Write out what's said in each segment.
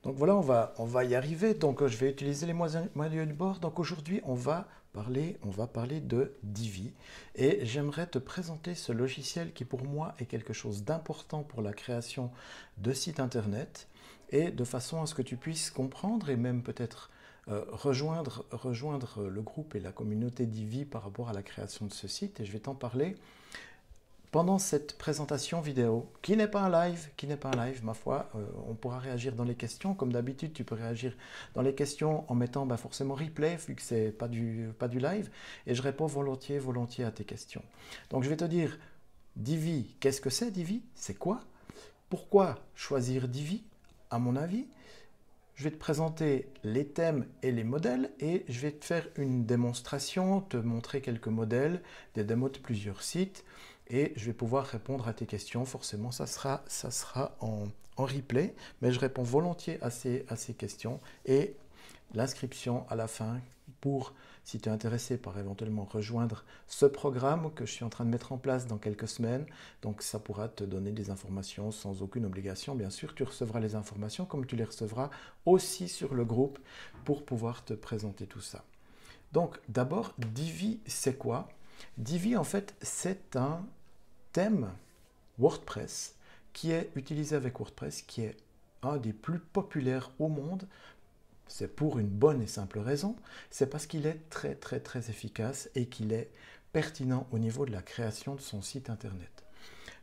Donc voilà, on va y arriver. Donc je vais utiliser les moyens du bord. Donc aujourd'hui, on va parler de Divi. Et j'aimerais te présenter ce logiciel qui pour moi est quelque chose d'important pour la création de sites internet et de façon à ce que tu puisses comprendre et même peut-être rejoindre le groupe et la communauté Divi par rapport à la création de ce site. Et je vais t'en parler pendant cette présentation vidéo, qui n'est pas un live, ma foi, on pourra réagir dans les questions. Comme d'habitude, tu peux réagir dans les questions en mettant forcément replay, vu que c'est pas du live, et je réponds volontiers à tes questions. Donc je vais te dire, Divi, qu'est-ce que c'est Divi? C'est quoi? Pourquoi choisir Divi? À mon avis, je vais te présenter les thèmes et les modèles et je vais te faire une démonstration, te montrer quelques modèles, des démos de plusieurs sites et je vais pouvoir répondre à tes questions. Forcément, ça sera en replay, mais je réponds volontiers à ces questions et l'inscription à la fin pour, si tu es intéressé par éventuellement rejoindre ce programme que je suis en train de mettre en place dans quelques semaines. Donc ça pourra te donner des informations sans aucune obligation. Bien sûr, tu recevras les informations comme tu les recevras aussi sur le groupe pour pouvoir te présenter tout ça. Donc d'abord, Divi, c'est quoi? Divi, en fait, c'est un thème WordPress qui est utilisé avec WordPress, qui est un des plus populaires au monde. C'est pour une bonne et simple raison, c'est parce qu'il est très efficace et qu'il est pertinent au niveau de la création de son site internet.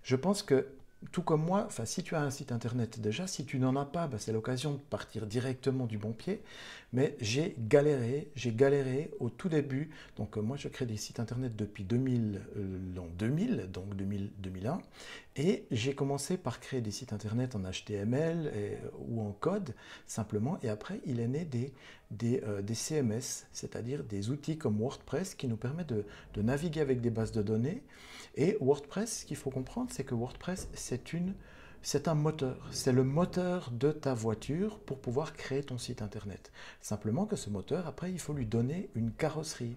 Je pense que, tout comme moi, si tu as un site internet déjà, si tu n'en as pas, c'est l'occasion de partir directement du bon pied. Mais j'ai galéré au tout début. Donc moi, je crée des sites internet depuis l'an 2000, donc 2001. Et j'ai commencé par créer des sites internet en HTML ou en code, simplement. Et après, il est né des CMS, c'est-à-dire des outils comme WordPress qui nous permettent de naviguer avec des bases de données. Et WordPress, ce qu'il faut comprendre, c'est que WordPress, c'est un moteur. C'est le moteur de ta voiture pour pouvoir créer ton site internet. Simplement que ce moteur, après, il faut lui donner une carrosserie.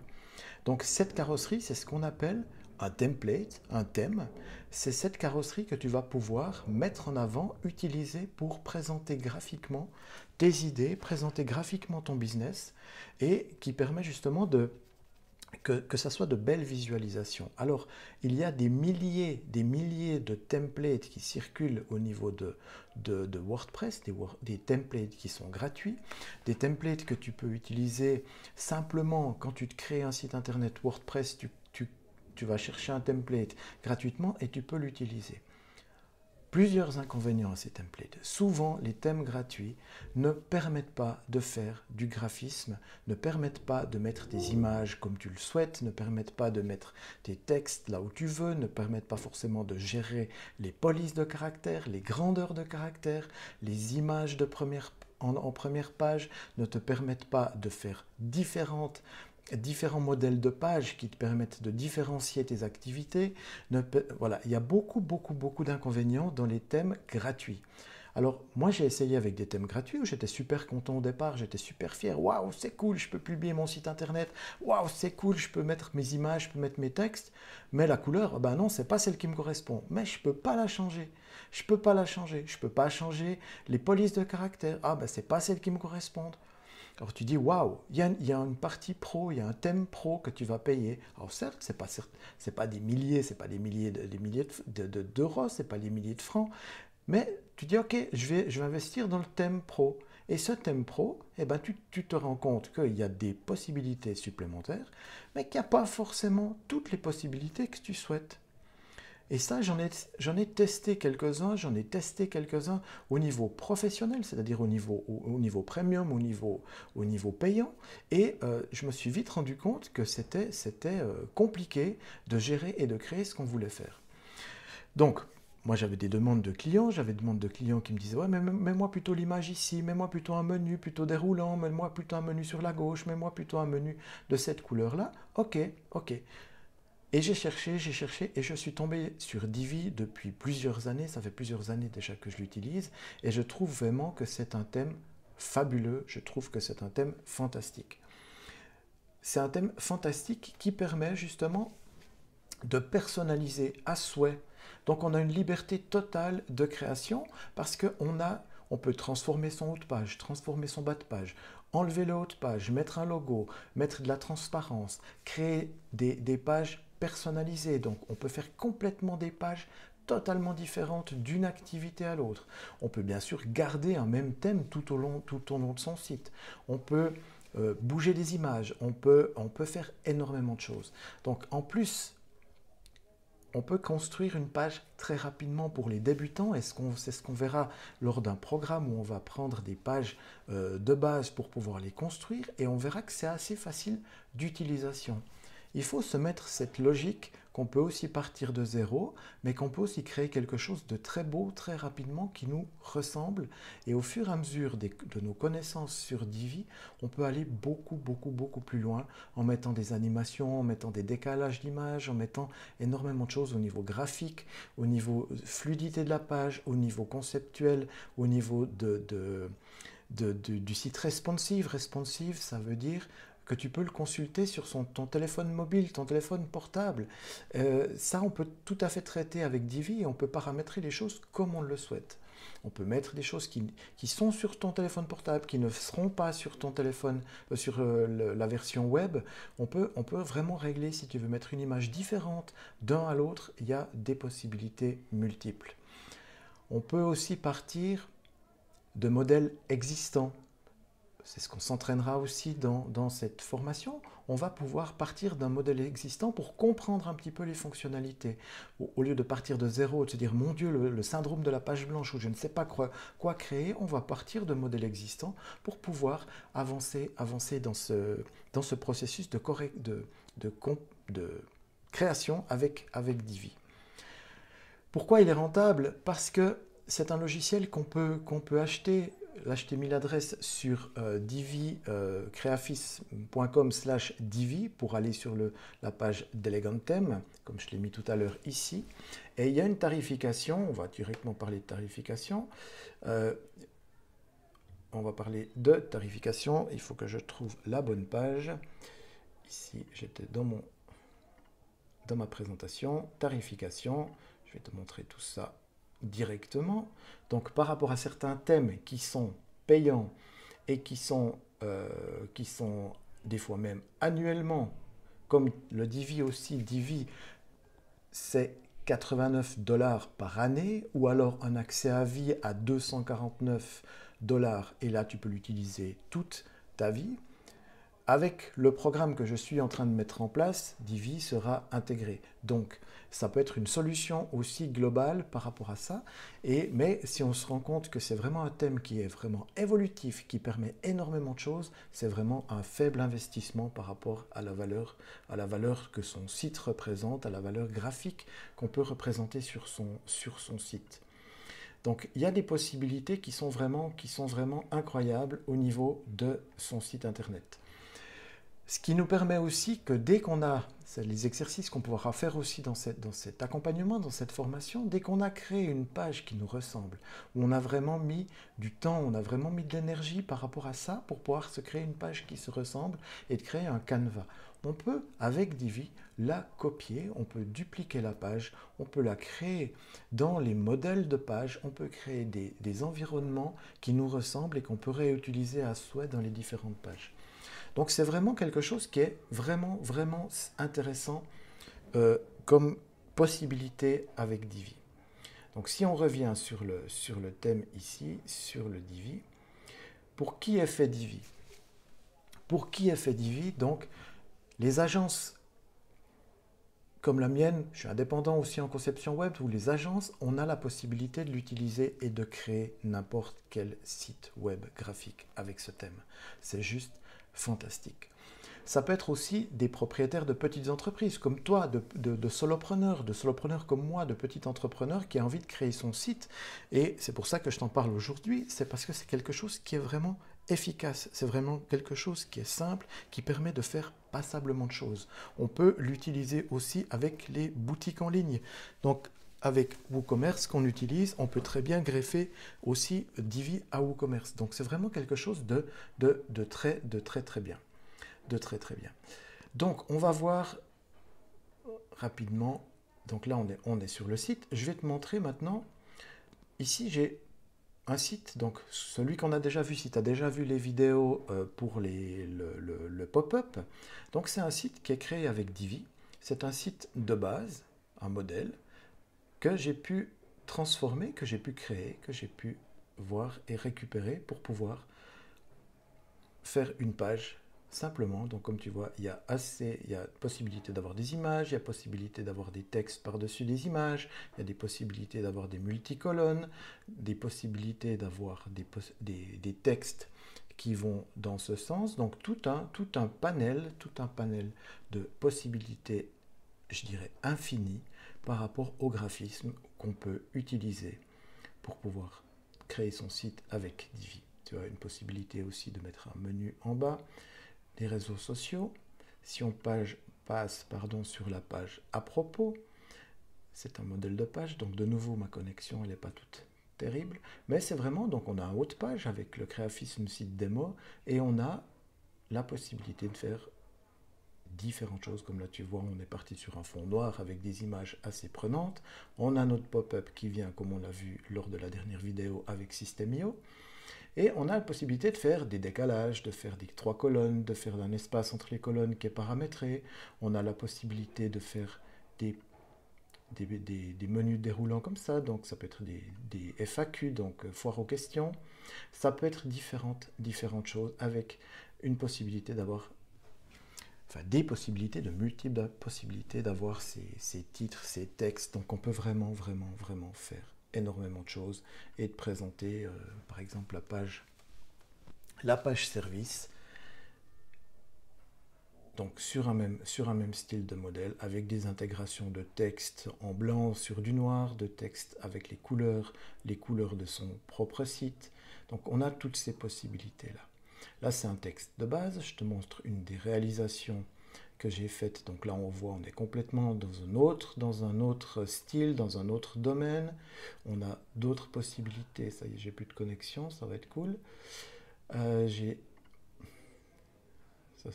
Donc cette carrosserie, c'est ce qu'on appelle un template, un thème. C'est cette carrosserie que tu vas pouvoir mettre en avant, utiliser pour présenter graphiquement tes idées, présenter graphiquement ton business et qui permet justement que ça soit de belles visualisations. Alors, il y a des milliers de templates qui circulent au niveau de WordPress, des templates qui sont gratuits, des templates que tu peux utiliser simplement quand tu te crées un site internet WordPress, tu vas chercher un template gratuitement et tu peux l'utiliser. Plusieurs inconvénients à ces templates. Souvent, les thèmes gratuits ne permettent pas de faire du graphisme, ne permettent pas de mettre tes images comme tu le souhaites, ne permettent pas de mettre tes textes là où tu veux, ne permettent pas forcément de gérer les polices de caractères, les grandeurs de caractères, les images en première page, ne te permettent pas de faire différents modèles de pages qui te permettent de différencier tes activités. Voilà, il y a beaucoup d'inconvénients dans les thèmes gratuits. Alors, moi, j'ai essayé avec des thèmes gratuits où j'étais super content au départ, j'étais super fier. Waouh, c'est cool, je peux publier mon site internet. Waouh, c'est cool, je peux mettre mes images, je peux mettre mes textes. Mais la couleur, ben non, c'est pas celle qui me correspond. Mais je peux pas la changer. Je peux pas la changer. Je peux pas changer les polices de caractère. Ah, ben c'est pas celle qui me correspond. Alors tu dis, waouh, il y a une partie pro, il y a un thème pro que tu vas payer. Alors certes, c'est pas des milliers, c'est pas des milliers d'euros, c'est pas des milliers de francs, mais tu dis, ok, je vais investir dans le thème pro. Et ce thème pro, tu te rends compte qu'il y a des possibilités supplémentaires, mais qu'il n'y a pas forcément toutes les possibilités que tu souhaites. Et ça, j'en ai testé quelques-uns au niveau professionnel, c'est-à-dire au niveau premium, au niveau payant. Et je me suis vite rendu compte que c'était compliqué de gérer et de créer ce qu'on voulait faire. Donc, moi, j'avais des demandes de clients, qui me disaient, ouais, mais mets-moi plutôt l'image ici, mets-moi plutôt un menu plutôt déroulant, mets-moi plutôt un menu sur la gauche, mets-moi plutôt un menu de cette couleur-là. Ok. Et j'ai cherché et je suis tombé sur Divi depuis plusieurs années. Ça fait plusieurs années déjà que je l'utilise et je trouve vraiment que c'est un thème fabuleux. Je trouve que c'est un thème fantastique. C'est un thème fantastique qui permet justement de personnaliser à souhait. Donc on a une liberté totale de création parce qu'on On peut transformer son haut de page, transformer son bas de page, enlever le haut de page, mettre un logo, mettre de la transparence, créer des pages personnalisées. Donc on peut faire complètement des pages totalement différentes d'une activité à l'autre. On peut bien sûr garder un même thème tout au long de son site. On peut bouger les images, on peut faire énormément de choses. Donc en plus, on peut construire une page très rapidement pour les débutants, et c'est ce qu'on verra lors d'un programme où on va prendre des pages de base pour pouvoir les construire, et on verra que c'est assez facile d'utilisation. Il faut se mettre cette logique qu'on peut aussi partir de zéro, mais qu'on peut aussi créer quelque chose de très beau, très rapidement, qui nous ressemble. Et au fur et à mesure de nos connaissances sur Divi, on peut aller beaucoup plus loin en mettant des animations, en mettant des décalages d'images, en mettant énormément de choses au niveau graphique, au niveau fluidité de la page, au niveau conceptuel, au niveau du site responsive. Responsive, ça veut dire que tu peux le consulter sur ton téléphone mobile, ton téléphone portable. Ça, on peut tout à fait traiter avec Divi et on peut paramétrer les choses comme on le souhaite. On peut mettre des choses qui sont sur ton téléphone portable, qui ne seront pas sur ton téléphone, sur la version web. On peut vraiment régler, si tu veux mettre une image différente d'un à l'autre, il y a des possibilités multiples. On peut aussi partir de modèles existants. C'est ce qu'on s'entraînera aussi dans cette formation. On va pouvoir partir d'un modèle existant pour comprendre un petit peu les fonctionnalités. Au lieu de partir de zéro, de se dire « Mon Dieu, le syndrome de la page blanche » ou je ne sais pas quoi créer, on va partir de modèles existants pour pouvoir avancer dans ce processus de création avec Divi. Pourquoi il est rentable? Parce que c'est un logiciel qu'on peut acheter. Là, je t'ai mis l'adresse sur creafis.com/divi pour aller sur la page d'Elegantem, comme je l'ai mis tout à l'heure ici. Et il y a une tarification, on va directement parler de tarification. On va parler de tarification, il faut que je trouve la bonne page. Ici, j'étais dans ma présentation, tarification, je vais te montrer tout ça directement. Donc par rapport à certains thèmes qui sont payants et qui sont des fois même annuellement, comme le Divi aussi, Divi c'est 89 $ par année, ou alors un accès à vie à 249 $, et là tu peux l'utiliser toute ta vie. Avec le programme que je suis en train de mettre en place, Divi sera intégré. Donc, ça peut être une solution aussi globale par rapport à ça. Mais si on se rend compte que c'est vraiment un thème qui est vraiment évolutif, qui permet énormément de choses, c'est vraiment un faible investissement par rapport à la valeur que son site représente, à la valeur graphique qu'on peut représenter sur son site. Donc, il y a des possibilités qui sont vraiment incroyables au niveau de son site internet. Ce qui nous permet aussi que dès qu'on a, c'est les exercices qu'on pourra faire aussi dans cet accompagnement, dans cette formation, dès qu'on a créé une page qui nous ressemble, où on a vraiment mis du temps, on a vraiment mis de l'énergie par rapport à ça pour pouvoir se créer une page qui se ressemble et de créer un canevas. On peut, avec Divi, la copier, on peut dupliquer la page, on peut la créer dans les modèles de page, on peut créer des environnements qui nous ressemblent et qu'on peut réutiliser à souhait dans les différentes pages. Donc c'est vraiment quelque chose qui est vraiment intéressant comme possibilité avec Divi. Donc si on revient sur le thème ici, sur le Divi, pour qui est fait Divi? Pour qui est fait Divi? Donc les agences comme la mienne, je suis indépendant aussi en conception web, où les agences, on a la possibilité de l'utiliser et de créer n'importe quel site web graphique avec ce thème. C'est juste fantastique. Ça peut être aussi des propriétaires de petites entreprises, comme toi, de solopreneurs comme moi, de petits entrepreneurs qui a envie de créer son site. Et c'est pour ça que je t'en parle aujourd'hui, c'est parce que c'est quelque chose qui est vraiment efficace. C'est vraiment quelque chose qui est simple, qui permet de faire passablement de choses. On peut l'utiliser aussi avec les boutiques en ligne. Donc, avec WooCommerce qu'on utilise, on peut très bien greffer aussi Divi à WooCommerce. Donc, c'est vraiment quelque chose de très bien. Très bien. Donc, on va voir rapidement. Donc là, on est sur le site. Je vais te montrer maintenant. Ici, j'ai un site, donc celui qu'on a déjà vu, si tu as déjà vu les vidéos pour le pop-up, donc c'est un site qui est créé avec Divi. C'est un site de base, un modèle, que j'ai pu transformer, que j'ai pu créer, que j'ai pu voir et récupérer pour pouvoir faire une page simplement. Donc comme tu vois, il y a possibilité d'avoir des images, il y a possibilité d'avoir des textes par-dessus des images, il y a des possibilités d'avoir des multicolonnes, des possibilités d'avoir des textes qui vont dans ce sens. Donc tout un panel de possibilités, je dirais, infinies par rapport au graphisme qu'on peut utiliser pour pouvoir créer son site avec Divi. Tu as une possibilité aussi de mettre un menu en bas, les réseaux sociaux. Si on passe sur la page à propos, c'est un modèle de page, donc de nouveau ma connexion elle n'est pas toute terrible, mais c'est vraiment, donc on a un haut de page avec le graphisme site démo et on a la possibilité de faire différentes choses, comme là tu vois on est parti sur un fond noir avec des images assez prenantes. On a notre pop-up qui vient comme on l'a vu lors de la dernière vidéo avec System.io. Et on a la possibilité de faire des décalages, de faire des 3 colonnes, de faire un espace entre les colonnes qui est paramétré. On a la possibilité de faire des menus déroulants comme ça. Donc ça peut être des FAQ, donc foire aux questions. Ça peut être différentes choses avec une possibilité d'avoir, enfin des possibilités, de multiples possibilités d'avoir ces titres, ces textes. Donc on peut vraiment faire énormément de choses et de présenter par exemple la page service, donc sur un même style de modèle avec des intégrations de texte en blanc sur du noir, de texte avec les couleurs de son propre site. Donc on a toutes ces possibilités là. Là c'est un texte de base, je te montre une des réalisations que j'ai faite. Donc là on voit on est complètement dans un autre style, dans un autre domaine. On a d'autres possibilités. Ça y est, j'ai plus de connexion, ça va être cool. Ça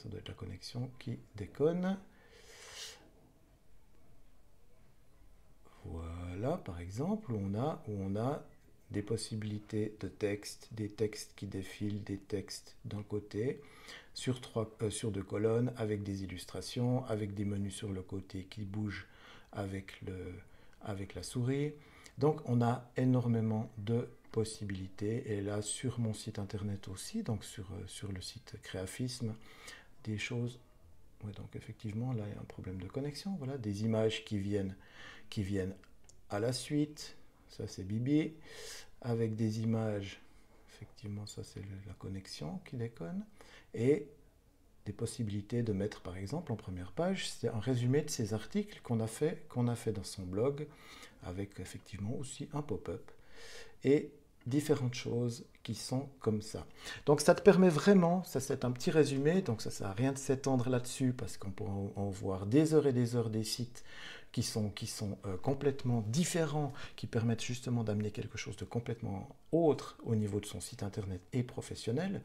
doit être la connexion qui déconne. Voilà par exemple où on a des possibilités de texte, des textes qui défilent, des textes d'un côté, sur 2 colonnes, avec des illustrations, avec des menus sur le côté qui bougent avec la souris. Donc on a énormément de possibilités. Et là sur mon site internet aussi, donc sur le site Créafisme, des choses. Ouais, donc effectivement là il y a un problème de connexion. Voilà, des images qui viennent à la suite. Ça c'est Bibi, avec des images, effectivement ça c'est la connexion qui déconne, et des possibilités de mettre par exemple en première page, c'est un résumé de ces articles qu'on a fait dans son blog, avec effectivement aussi un pop-up, et différentes choses qui sont comme ça. Donc ça te permet vraiment, ça c'est un petit résumé, donc ça sert à rien de s'étendre là-dessus, parce qu'on pourra en voir des heures et des heures des sites qui sont complètement différents, qui permettent justement d'amener quelque chose de complètement autre au niveau de son site internet et professionnel.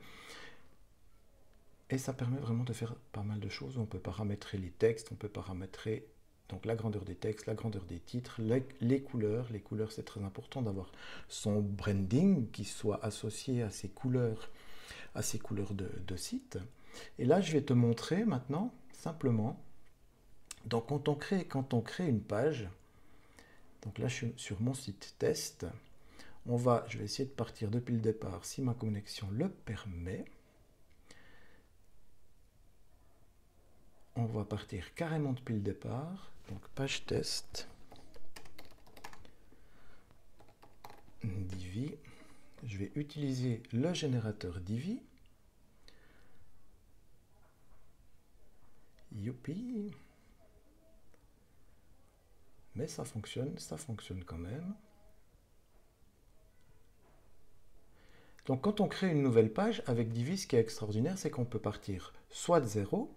Et ça permet vraiment de faire pas mal de choses. On peut paramétrer les textes, on peut paramétrer donc la grandeur des textes, la grandeur des titres, les couleurs. Les couleurs, c'est très important d'avoir son branding qui soit associé à ces couleurs de site. Et là, je vais te montrer maintenant, simplement, donc quand on crée une page, donc là je suis sur mon site test, je vais essayer de partir depuis le départ si ma connexion le permet. On va partir carrément depuis le départ, donc page test, Divi, je vais utiliser le générateur Divi, youpi. Mais ça fonctionne quand même. Donc quand on crée une nouvelle page avec Divi, ce qui est extraordinaire, c'est qu'on peut partir soit de zéro,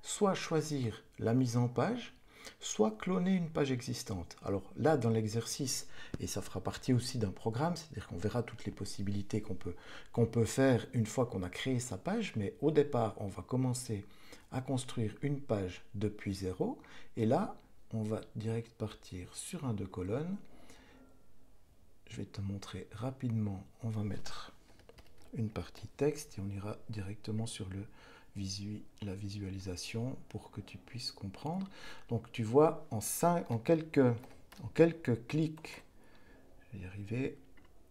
soit choisir la mise en page, soit cloner une page existante. Alors là, dans l'exercice, et ça fera partie aussi d'un programme, c'est-à-dire qu'on verra toutes les possibilités qu'on peut faire une fois qu'on a créé sa page, mais au départ, on va commencer à construire une page depuis zéro, et là, on va direct partir sur un 2 colonnes. je vais te montrer rapidement. On va mettre une partie texte et on ira directement sur la visualisation pour que tu puisses comprendre. Donc tu vois, en quelques clics, je vais y arriver,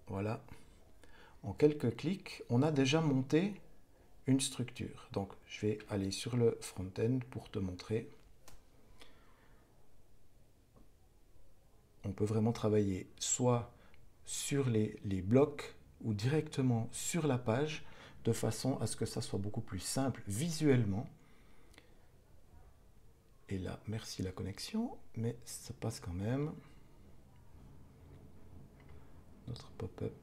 voilà, en quelques clics, on a déjà monté une structure. Donc je vais aller sur le front-end pour te montrer. On peut vraiment travailler soit sur les blocs ou directement sur la page, de façon à ce que ça soit beaucoup plus simple visuellement. Et là, merci la connexion, mais ça passe quand même. Notre pop-up.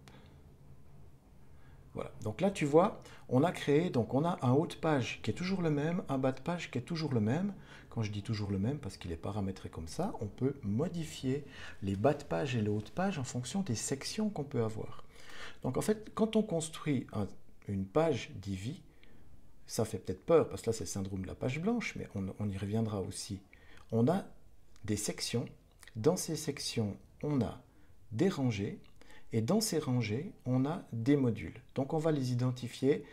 Voilà, donc là tu vois, on a créé, donc on a un haut de page qui est toujours le même, un bas de page qui est toujours le même. Quand je dis toujours le même, parce qu'il est paramétré comme ça, on peut modifier les bas de page et les hauts de page en fonction des sections qu'on peut avoir. Donc en fait, quand on construit une page Divi, ça fait peut-être peur, parce que là c'est le syndrome de la page blanche, mais on y reviendra aussi. On a des sections, dans ces sections, on a des rangées, et dans ces rangées, on a des modules. Donc on va les identifier.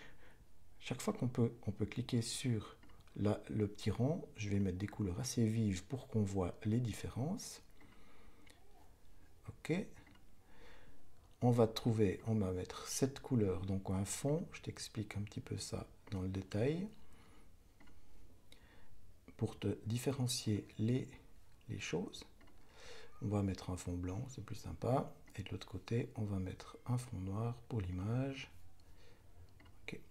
Chaque fois qu'on peut cliquer sur le petit rond, je vais mettre des couleurs assez vives pour qu'on voit les différences. Ok. On va mettre cette couleur, donc un fond. Je t'explique un petit peu ça dans le détail. Pour te différencier les choses, on va mettre un fond blanc, c'est plus sympa. Et de l'autre côté, on va mettre un fond noir pour l'image. Okay.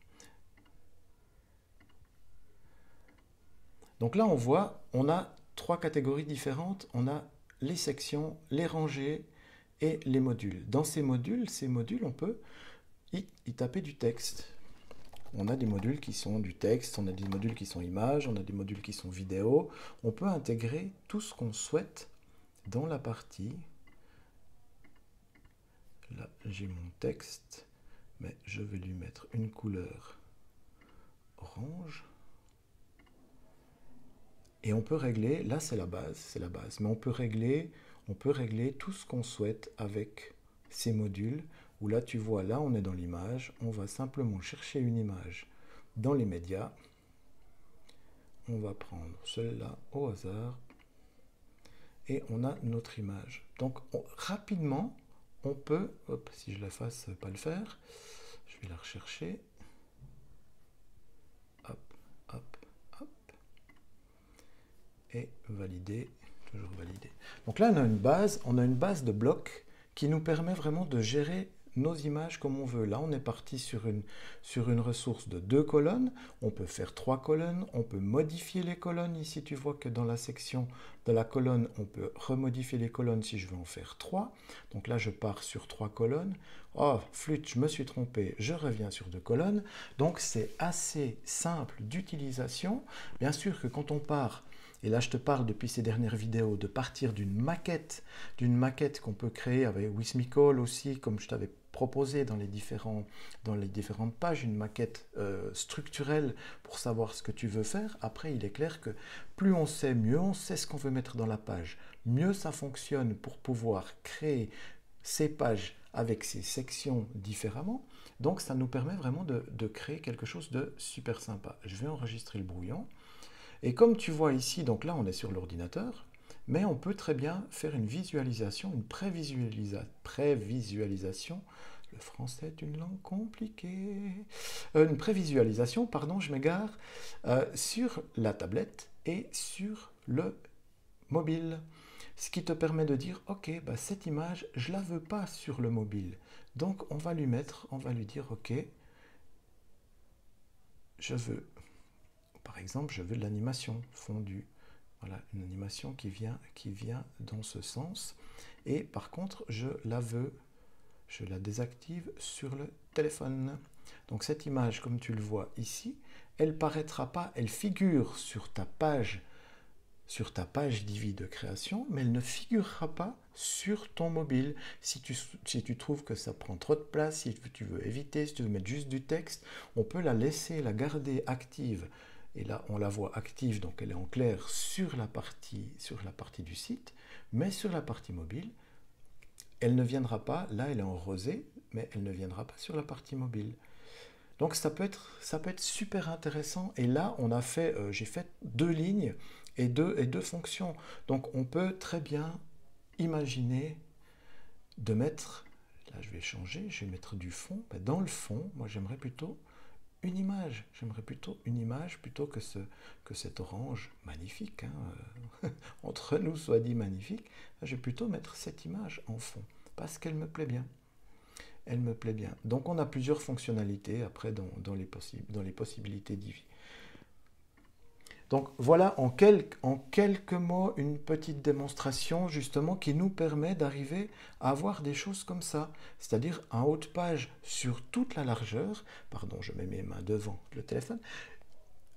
Donc là, on voit, on a trois catégories différentes. On a les sections, les rangées et les modules. Dans ces modules, on peut y taper du texte. On a des modules qui sont du texte, on a des modules qui sont images, on a des modules qui sont vidéo. On peut intégrer tout ce qu'on souhaite dans la partie. Là, j'ai mon texte, mais je vais lui mettre une couleur orange. Et on peut régler, là c'est la base, mais on peut régler tout ce qu'on souhaite avec ces modules. Où là, tu vois, là on est dans l'image, on va simplement chercher une image dans les médias. On va prendre celle-là au hasard. Et on a notre image. Donc rapidement, on peut, hop, si je la fasse pas le faire, je vais la rechercher. Hop, hop, hop. Et valider, toujours valider. Donc là, on a une base de blocs qui nous permet vraiment de gérer nos images comme on veut. Là, on est parti sur une ressource de 2 colonnes. On peut faire 3 colonnes. On peut modifier les colonnes. Ici, tu vois que dans la section de la colonne, on peut remodifier les colonnes si je veux en faire 3. Donc là, je pars sur 3 colonnes. Oh, flûte, je me suis trompé. Je reviens sur 2 colonnes. Donc, c'est assez simple d'utilisation. Bien sûr que quand on part, et là je te parle depuis ces dernières vidéos, de partir d'une maquette qu'on peut créer avec Wismicol aussi, comme je t'avais proposé dans les différentes pages, une maquette structurelle pour savoir ce que tu veux faire. Après, il est clair que plus on sait, mieux on sait ce qu'on veut mettre dans la page, mieux ça fonctionne pour pouvoir créer ces pages avec ces sections différemment. Donc ça nous permet vraiment de créer quelque chose de super sympa. Je vais enregistrer le brouillon. Et comme tu vois ici, donc là on est sur l'ordinateur, mais on peut très bien faire une visualisation, une prévisualisation. Le français est une langue compliquée. Une prévisualisation, pardon, je m'égare, sur la tablette et sur le mobile. Ce qui te permet de dire, ok, bah cette image, je ne la veux pas sur le mobile. Donc on va lui dire, ok, par exemple, je veux de l'animation fondue. Voilà, une animation qui vient dans ce sens. Et par contre, je la désactive sur le téléphone. Donc cette image, comme tu le vois ici, elle paraîtra pas, elle figure sur ta page Divi de création, mais elle ne figurera pas sur ton mobile. Si tu trouves que ça prend trop de place, si tu veux éviter, si tu veux mettre juste du texte, on peut la garder active. Et là, on la voit active, donc elle est en clair sur la partie du site, mais sur la partie mobile, elle ne viendra pas, là elle est en rosé, mais elle ne viendra pas sur la partie mobile. Donc ça peut être super intéressant. Et là, j'ai fait 2 lignes et deux fonctions. Donc on peut très bien imaginer de mettre, là je vais changer, je vais mettre du fond. Ben, dans le fond, moi j'aimerais plutôt une image. J'aimerais plutôt une image plutôt que cet orange magnifique, hein, entre nous soit dit magnifique. Je vais plutôt mettre cette image en fond parce qu'elle me plaît bien. Elle me plaît bien. Donc on a plusieurs fonctionnalités après dans les possibilités d'Ivi. Donc voilà en quelques mots une petite démonstration justement qui nous permet d'arriver à avoir des choses comme ça. C'est-à-dire un haut de page sur toute la largeur, pardon je mets mes mains devant le téléphone,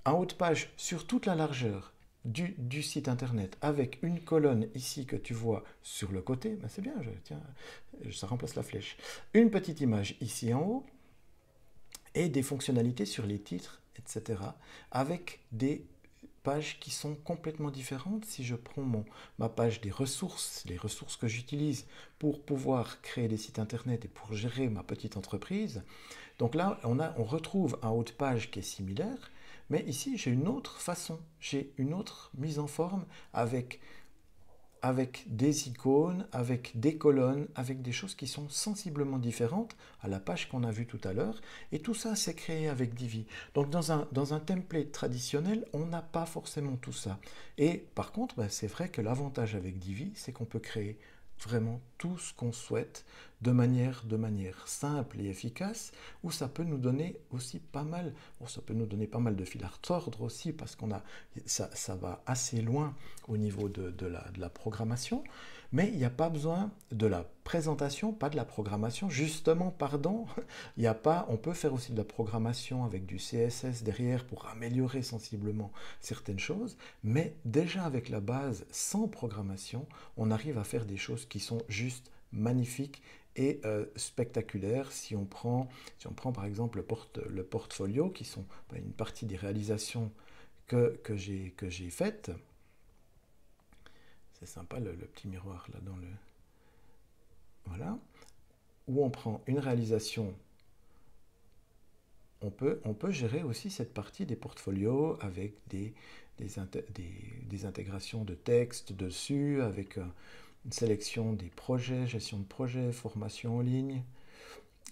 un haut de page sur toute la largeur du site internet avec une colonne ici que tu vois sur le côté, ben c'est bien, tiens, ça remplace la flèche. Une petite image ici en haut et des fonctionnalités sur les titres, etc. avec des pages qui sont complètement différentes. Si je prends ma page des ressources, les ressources que j'utilise pour pouvoir créer des sites internet et pour gérer ma petite entreprise, donc là on retrouve un haut de page qui est similaire, mais ici j'ai une autre façon, j'ai une autre mise en forme avec des icônes, avec des colonnes, avec des choses qui sont sensiblement différentes à la page qu'on a vue tout à l'heure. Et tout ça, c'est créé avec Divi. Donc dans un template traditionnel, on n'a pas forcément tout ça. Et par contre, ben, c'est vrai que l'avantage avec Divi, c'est qu'on peut créer vraiment tout ce qu'on souhaite de manière simple et efficace, ou ça peut nous donner aussi pas mal, ça peut nous donner pas mal de fil à retordre aussi, parce ça va assez loin au niveau de la programmation, mais il n'y a pas besoin de la présentation, pas de la programmation, justement, pardon, il y a pas, on peut faire aussi de la programmation avec du CSS derrière pour améliorer sensiblement certaines choses, mais déjà avec la base, sans programmation, on arrive à faire des choses qui sont juste magnifiques et spectaculaires. Si on prend par exemple le portfolio, qui sont une partie des réalisations que j'ai faites. C'est sympa le petit miroir là dans le... Voilà. Où on prend une réalisation, on peut gérer aussi cette partie des portfolios avec des intégrations de texte dessus, avec une sélection des projets, gestion de projets, formation en ligne,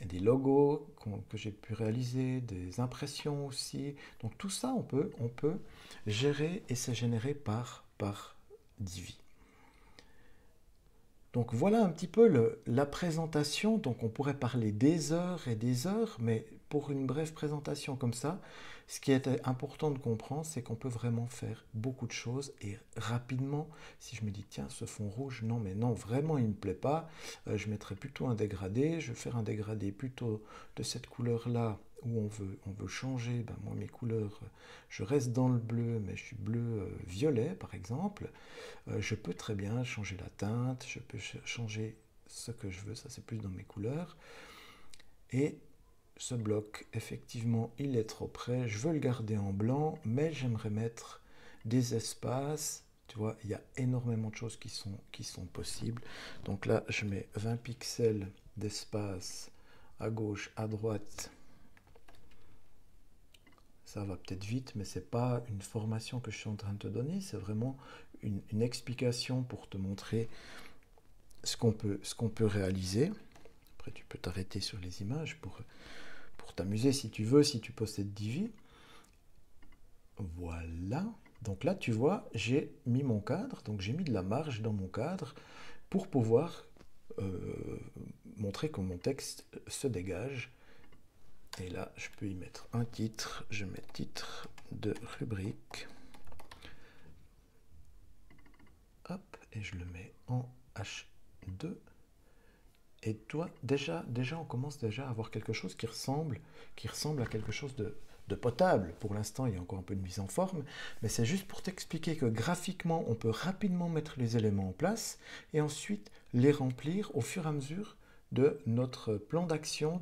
des logos que j'ai pu réaliser, des impressions aussi. Donc tout ça, on peut gérer et c'est généré par Divi. Donc voilà un petit peu la présentation. Donc on pourrait parler des heures et des heures, mais pour une brève présentation comme ça, ce qui est important de comprendre, c'est qu'on peut vraiment faire beaucoup de choses et rapidement. Si je me dis, tiens, ce fond rouge, non, mais non, vraiment, il ne me plaît pas, je mettrai plutôt un dégradé. Je vais faire un dégradé plutôt de cette couleur-là où on veut changer. Ben, moi, mes couleurs, je reste dans le bleu, mais je suis bleu violet, par exemple. Je peux très bien changer la teinte, je peux changer ce que je veux, ça c'est plus dans mes couleurs. Et ce bloc, effectivement, il est trop près, je veux le garder en blanc, mais j'aimerais mettre des espaces. Tu vois, il y a énormément de choses qui sont possibles. Donc là, je mets 20 pixels d'espace à gauche, à droite. Ça va peut-être vite, mais ce n'est pas une formation que je suis en train de te donner, c'est vraiment une explication pour te montrer ce qu'on peut réaliser. Après, tu peux t'arrêter sur les images pour t'amuser si tu veux, si tu possèdes Divi. Voilà. Donc là, tu vois, j'ai mis mon cadre, donc j'ai mis de la marge dans mon cadre pour pouvoir montrer que mon texte se dégage. Et là, je peux y mettre un titre. Je mets titre de rubrique. Hop, et je le mets en H2. Et toi, déjà, on commence déjà à avoir quelque chose qui ressemble à quelque chose de potable. Pour l'instant, il y a encore un peu de mise en forme, mais c'est juste pour t'expliquer que graphiquement, on peut rapidement mettre les éléments en place et ensuite les remplir au fur et à mesure de notre plan d'action,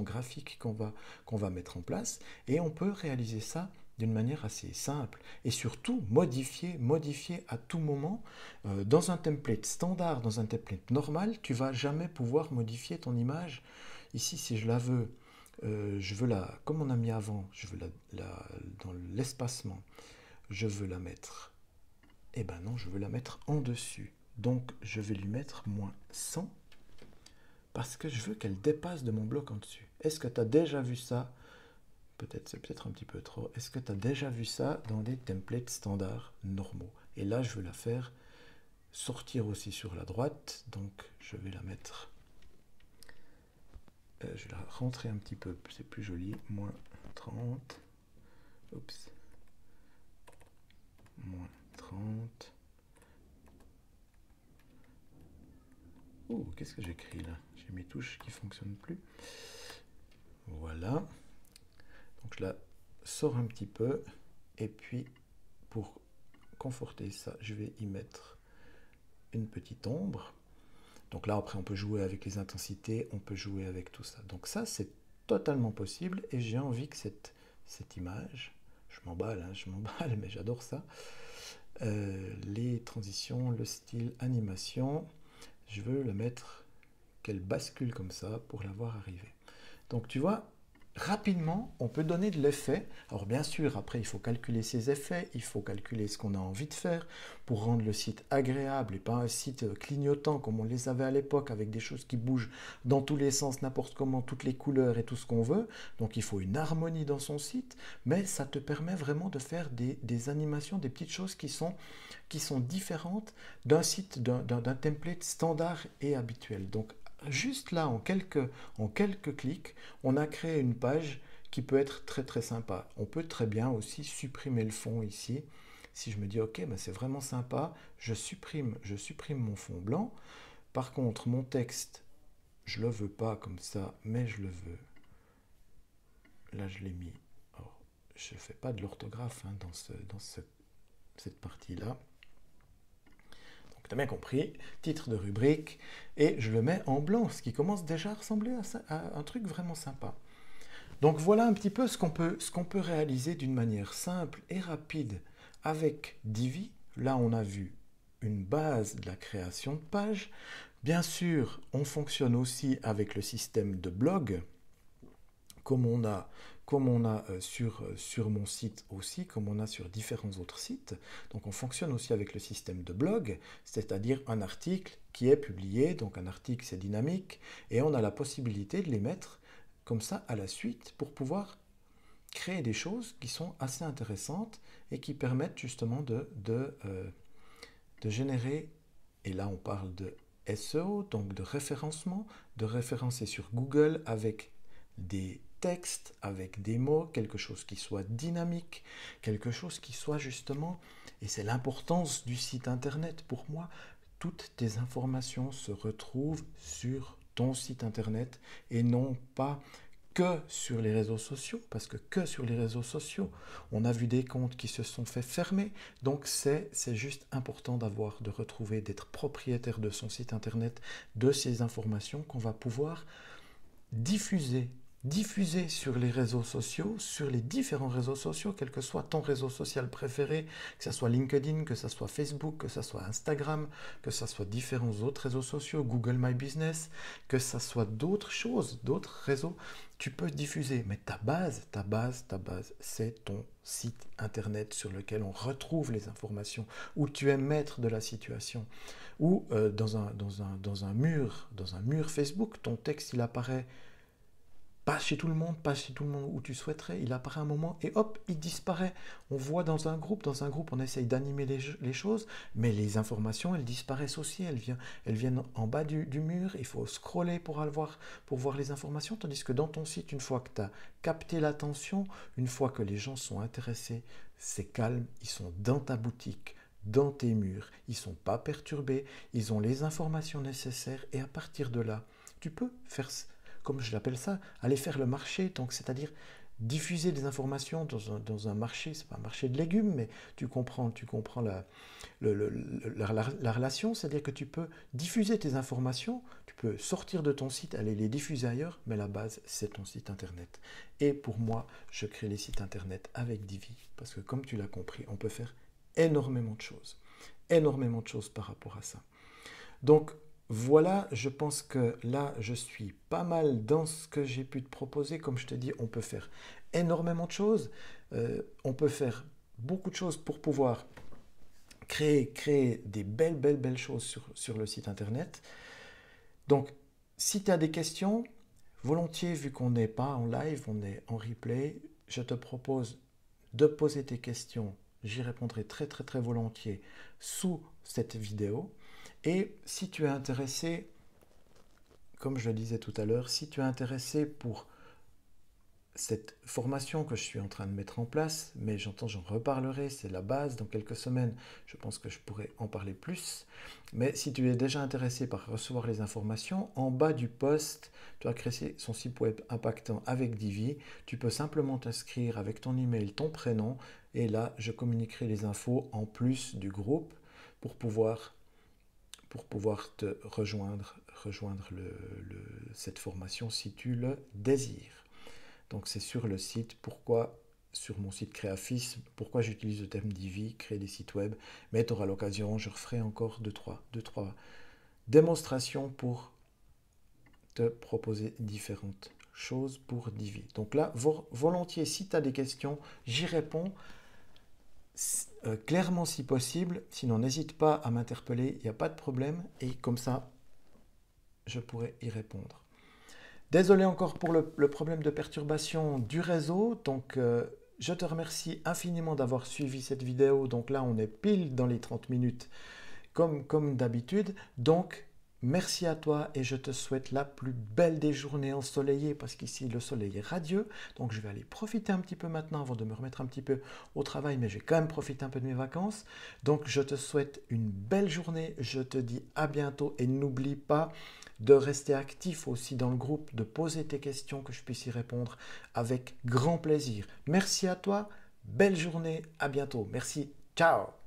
graphique qu'on va mettre en place. Et on peut réaliser ça d'une manière assez simple. Et surtout, modifier à tout moment. Dans un template standard, dans un template normal, tu vas jamais pouvoir modifier ton image. Ici, si je la veux, je veux la, comme on a mis avant, je veux dans l'espacement, je veux la mettre, eh ben non, je veux la mettre en dessus. Donc, je vais lui mettre -100 parce que je veux qu'elle dépasse de mon bloc en dessus. Est-ce que tu as déjà vu ça? Peut-être, c'est peut-être un petit peu trop. Est-ce que tu as déjà vu ça dans des templates standards normaux? Et là, je veux la faire sortir aussi sur la droite. Donc, je vais la mettre... je vais la rentrer un petit peu, c'est plus joli. -30. Oups. -30. Oh, qu'est-ce que j'écris là? J'ai mes touches qui ne fonctionnent plus. Voilà. Donc je la sors un petit peu. Et puis, pour conforter ça, je vais y mettre une petite ombre. Donc là, après, on peut jouer avec les intensités, on peut jouer avec tout ça. Donc ça, c'est totalement possible. Et j'ai envie que cette image, je m'emballe, mais j'adore ça. Les transitions, le style, animation, je veux le mettre, qu'elle bascule comme ça pour la voir arriver. Donc tu vois, rapidement, on peut donner de l'effet. Alors bien sûr, après, il faut calculer ses effets, il faut calculer ce qu'on a envie de faire pour rendre le site agréable et pas un site clignotant comme on les avait à l'époque avec des choses qui bougent dans tous les sens, n'importe comment, toutes les couleurs et tout ce qu'on veut. Donc il faut une harmonie dans son site, mais ça te permet vraiment de faire des animations, des petites choses qui sont différentes d'un site, d'un template standard et habituel. Donc juste là, en quelques clics, on a créé une page qui peut être très très sympa. On peut très bien aussi supprimer le fond ici. Si je me dis, ok, ben c'est vraiment sympa, je supprime mon fond blanc. Par contre, mon texte, je ne le veux pas comme ça, mais je le veux. Là, je l'ai mis. Alors, je ne fais pas de l'orthographe hein, dans cette partie-là. Tu as bien compris, titre de rubrique, et je le mets en blanc, ce qui commence déjà à ressembler à un truc vraiment sympa. Donc voilà un petit peu ce qu'on peut réaliser d'une manière simple et rapide avec Divi. Là, on a vu une base de la création de page. Bien sûr, on fonctionne aussi avec le système de blog, comme on a sur mon site aussi, comme on a sur différents autres sites. Donc on fonctionne aussi avec le système de blog, c'est-à-dire un article qui est publié, donc un article c'est dynamique, et on a la possibilité de les mettre comme ça à la suite pour pouvoir créer des choses qui sont assez intéressantes et qui permettent justement de générer, et là on parle de SEO, donc de référencement, de référencer sur Google avec des texte, avec des mots, quelque chose qui soit dynamique, quelque chose qui soit justement, et c'est l'importance du site internet pour moi, toutes tes informations se retrouvent sur ton site internet et non pas que sur les réseaux sociaux, parce que sur les réseaux sociaux, on a vu des comptes qui se sont fait fermer, donc c'est juste important de retrouver, d'être propriétaire de son site internet, de ces informations qu'on va pouvoir diffuser sur les réseaux sociaux, sur les différents réseaux sociaux, quel que soit ton réseau social préféré, que ce soit LinkedIn, que ce soit Facebook, que ce soit Instagram, que ce soit différents autres réseaux sociaux, Google My Business, que ce soit d'autres choses, d'autres réseaux, tu peux diffuser. Mais ta base, c'est ton site internet sur lequel on retrouve les informations, où tu es maître de la situation, ou dans un mur Facebook, ton texte il apparaît pas chez tout le monde où tu souhaiterais, il apparaît un moment et hop, il disparaît. On voit dans un groupe, on essaye d'animer les choses, mais les informations, elles disparaissent aussi, elles viennent en bas du mur, il faut scroller pour voir les informations, tandis que dans ton site, une fois que tu as capté l'attention, une fois que les gens sont intéressés, c'est calme, ils sont dans ta boutique, dans tes murs, ils ne sont pas perturbés, ils ont les informations nécessaires et à partir de là, tu peux faire comme je l'appelle ça, aller faire le marché, donc c'est-à-dire diffuser des informations dans un marché, c'est pas un marché de légumes, mais tu comprends la relation, c'est-à-dire que tu peux diffuser tes informations, tu peux sortir de ton site, aller les diffuser ailleurs, mais la base, c'est ton site internet. Et pour moi, je crée les sites internet avec Divi, parce que comme tu l'as compris, on peut faire énormément de choses par rapport à ça. Donc, voilà, je pense que là, je suis pas mal dans ce que j'ai pu te proposer. Comme je te dis, on peut faire énormément de choses. On peut faire beaucoup de choses pour pouvoir créer des belles choses sur le site internet. Donc, si tu as des questions, volontiers, vu qu'on n'est pas en live, on est en replay, je te propose de poser tes questions. J'y répondrai très volontiers sous cette vidéo. Et si tu es intéressé, comme je le disais tout à l'heure, si tu es intéressé pour cette formation que je suis en train de mettre en place, mais j'en reparlerai, c'est la base, dans quelques semaines, je pense que je pourrai en parler plus. Mais si tu es déjà intéressé par recevoir les informations, en bas du post, tu as créé son site web impactant avec Divi, tu peux simplement t'inscrire avec ton email, ton prénom, et là, je communiquerai les infos en plus du groupe pour pouvoir te rejoindre cette formation si tu le désires. Donc c'est sur le site, sur mon site Créafisme, pourquoi j'utilise le terme Divi, créer des sites web, mais tu auras l'occasion, je referai encore deux, trois démonstrations pour te proposer différentes choses pour Divi. Donc là, volontiers, si tu as des questions, j'y réponds clairement si possible, sinon n'hésite pas à m'interpeller, il n'y a pas de problème, et comme ça, je pourrai y répondre. Désolé encore pour le problème de perturbation du réseau, donc je te remercie infiniment d'avoir suivi cette vidéo, donc là on est pile dans les 30 minutes comme d'habitude, donc merci à toi et je te souhaite la plus belle des journées ensoleillées parce qu'ici le soleil est radieux, donc je vais aller profiter un petit peu maintenant avant de me remettre un petit peu au travail, mais je vais quand même profiter un peu de mes vacances, donc je te souhaite une belle journée, je te dis à bientôt et n'oublie pas de rester actif aussi dans le groupe, de poser tes questions, que je puisse y répondre avec grand plaisir. Merci à toi, belle journée, à bientôt. Merci, ciao.